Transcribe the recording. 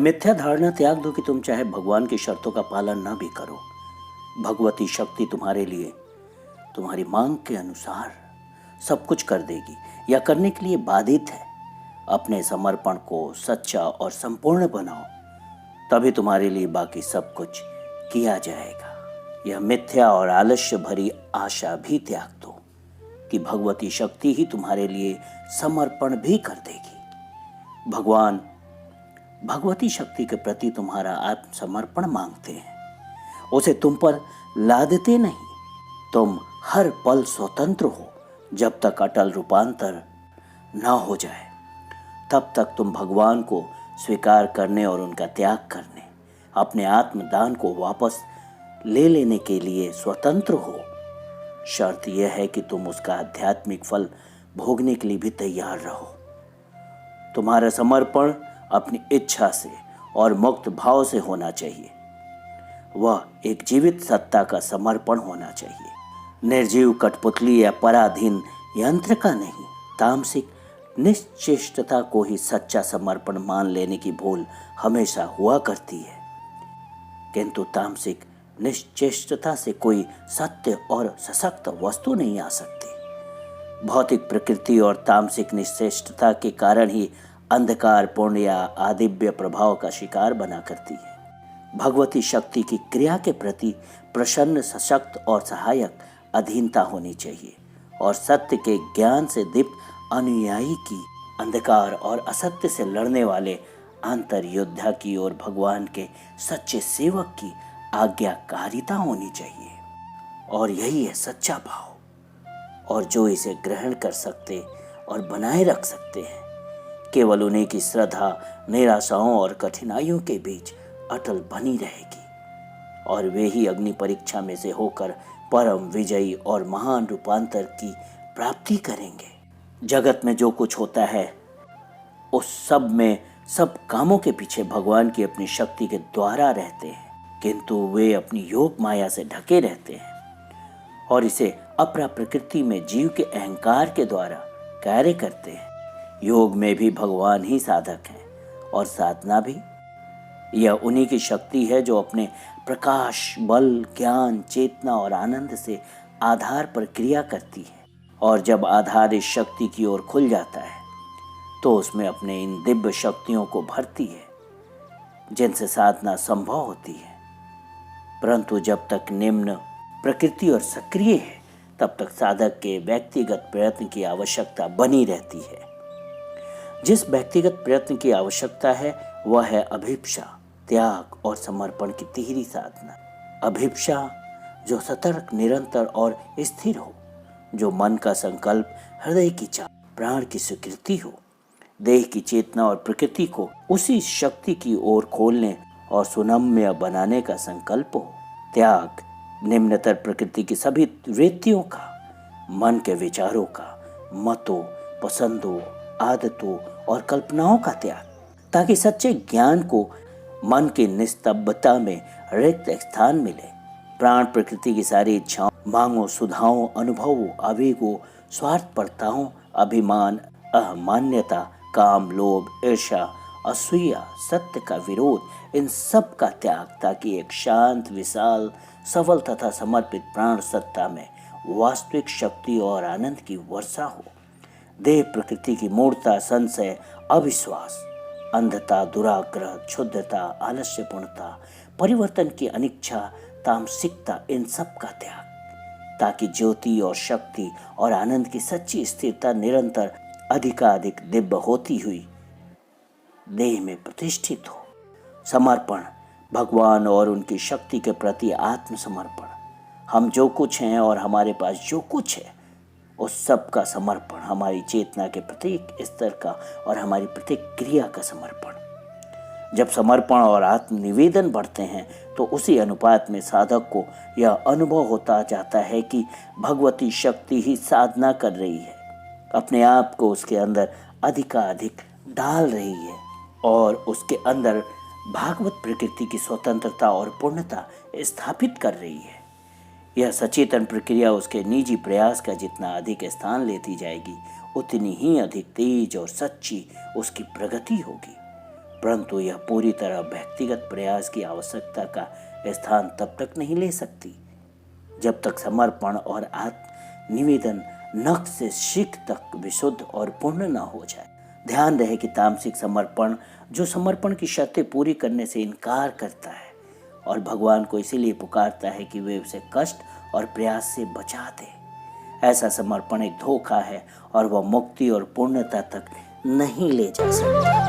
मिथ्या धारणा त्याग दो कि तुम चाहे भगवान की शर्तों का पालन न भी करो, भगवती शक्ति तुम्हारे लिए तुम्हारी मांग के अनुसार सब कुछ कर देगी या करने के लिए बाधित है। अपने समर्पण को सच्चा और संपूर्ण बनाओ, तभी तुम्हारे लिए बाकी सब कुछ किया जाएगा। यह मिथ्या और आलस्य भरी आशा भी त्याग दो कि भगवती शक्ति ही तुम्हारे लिए समर्पण भी कर देगी। भगवान भगवती शक्ति के प्रति तुम्हारा आत्मसमर्पण मांगते हैं, उसे तुम पर लादते नहीं। तुम हर पल स्वतंत्र हो। जब तक अटल रूपांतर ना हो जाए तब तक तुम भगवान को स्वीकार करने और उनका त्याग करने, अपने आत्मदान को वापस ले लेने के लिए स्वतंत्र हो। शर्त यह है कि तुम उसका आध्यात्मिक फल भोगने के लिए भी तैयार रहो। तुम्हारा समर्पण अपनी इच्छा से और मुक्त भाव से होना चाहिए। वह एक जीवित सत्ता का समर्पण होना चाहिए, निर्जीव कठपुतली या पराधीन यंत्र का नहीं। तामसिक निश्चेष्टता को ही सच्चा समर्पण मान लेने की भूल हमेशा हुआ करती है, किंतु तामसिक निश्चेष्टता से कोई सत्य और सशक्त वस्तु नहीं आ सकती। भौतिक प्रकृति और तामसिक निश्चेष्टता के कारण ही अंधकार पूर्ण या आदिव्य प्रभाव का शिकार बना करती है। भगवती शक्ति की क्रिया के प्रति प्रसन्न, सशक्त और सहायक अधीनता होनी चाहिए और सत्य के ज्ञान से दीप्त अनुयायी की अंधकार और असत्य से लड़ने वाले आंतर योद्धा की और भगवान के सच्चे सेवक की आज्ञाकारिता होनी चाहिए। और यही है सच्चा भाव। और जो इसे ग्रहण कर सकते और बनाए रख सकते हैं, केवल उन्हीं की श्रद्धा निराशाओं और कठिनाइयों के बीच अटल बनी रहेगी और वे ही अग्नि परीक्षा में से होकर परम विजयी और महान रूपांतर की प्राप्ति करेंगे। जगत में जो कुछ होता है उस सब में सब कामों के पीछे भगवान की अपनी शक्ति के द्वारा रहते हैं, किंतु वे अपनी योग माया से ढके रहते हैं और इसे अपरा प्रकृति में जीव के अहंकार के द्वारा कार्य करते हैं। योग में भी भगवान ही साधक हैं और साधना भी। यह उन्हीं की शक्ति है जो अपने प्रकाश, बल, ज्ञान, चेतना और आनंद से आधार पर क्रिया करती है। और जब आधार इस शक्ति की ओर खुल जाता है तो उसमें अपने इन दिव्य शक्तियों को भरती है जिनसे साधना संभव होती है। परंतु जब तक निम्न प्रकृति और सक्रिय है तब तक साधक के व्यक्तिगत प्रयत्न की आवश्यकता बनी रहती है। जिस व्यक्तिगत प्रयत्न की आवश्यकता है वह है अभिप्सा, त्याग और समर्पण की तिहरी साधना। अभिप्सा जो सतर्क, निरंतर और स्थिर हो, जो मन का संकल्प, हृदय की चाह, प्राण की स्वीकृति हो, देह की चेतना और प्रकृति को उसी शक्ति की ओर खोलने और सुनम्य बनाने का संकल्प हो। त्याग निम्नतर प्रकृति की सभी वृत्तियों का, मन के विचारों का, मतों, पसंदों, आदतों और कल्पनाओं का त्याग, ताकि सच्चे ज्ञान को मन की निस्तब्धता में रिक्त स्थान मिले। प्राण प्रकृति की सारी इच्छाओं, मांगों, सुधाओं, अनुभवों, आवेगों, स्वार्थपरताओं, अभिमान, अहमान्यता, काम, लोभ, ईर्ष्या, असूया, सत्य का विरोध, इन सब का त्याग, ताकि एक शांत, विशाल, सफल तथा समर्पित प्राण सत्ता में वास्तविक शक्ति और आनंद की वर्षा हो। देह प्रकृति की मूर्ता, संशय, अविश्वास, अंधता, दुराग्रह, क्षुद्रता, आलस्यपूर्णता, परिवर्तन की अनिच्छा, तामसिकता, इन सब का त्याग, ताकि ज्योति और शक्ति और आनंद की सच्ची स्थिरता निरंतर अधिकाधिक दिव्य होती हुई देह में प्रतिष्ठित हो। समर्पण भगवान और उनकी शक्ति के प्रति आत्मसमर्पण। हम जो कुछ हैं और हमारे पास जो कुछ है उस सब का समर्पण, हमारी चेतना के प्रत्येक स्तर का और हमारी प्रत्येक क्रिया का समर्पण। जब समर्पण और आत्मनिवेदन बढ़ते हैं तो उसी अनुपात में साधक को यह अनुभव होता जाता है कि भगवती शक्ति ही साधना कर रही है, अपने आप को उसके अंदर अधिकाधिक डाल रही है और उसके अंदर भागवत प्रकृति की स्वतंत्रता और पूर्णता स्थापित कर रही है। यह सचेतन प्रक्रिया उसके निजी प्रयास का जितना अधिक स्थान लेती जाएगी उतनी ही अधिक तेज और सच्ची उसकी प्रगति होगी। परंतु यह पूरी तरह व्यक्तिगत प्रयास की आवश्यकता का स्थान तब तक नहीं ले सकती जब तक समर्पण और आत्म निवेदन नख से शिख तक विशुद्ध और पूर्ण न हो जाए। ध्यान रहे कि तामसिक समर्पण जो समर्पण की शर्तें पूरी करने से इनकार करता है और भगवान को इसीलिए पुकारता है कि वे उसे कष्ट और प्रयास से बचा दे। ऐसा समर्पण एक धोखा है और वह मुक्ति और पूर्णता तक नहीं ले जा सकता।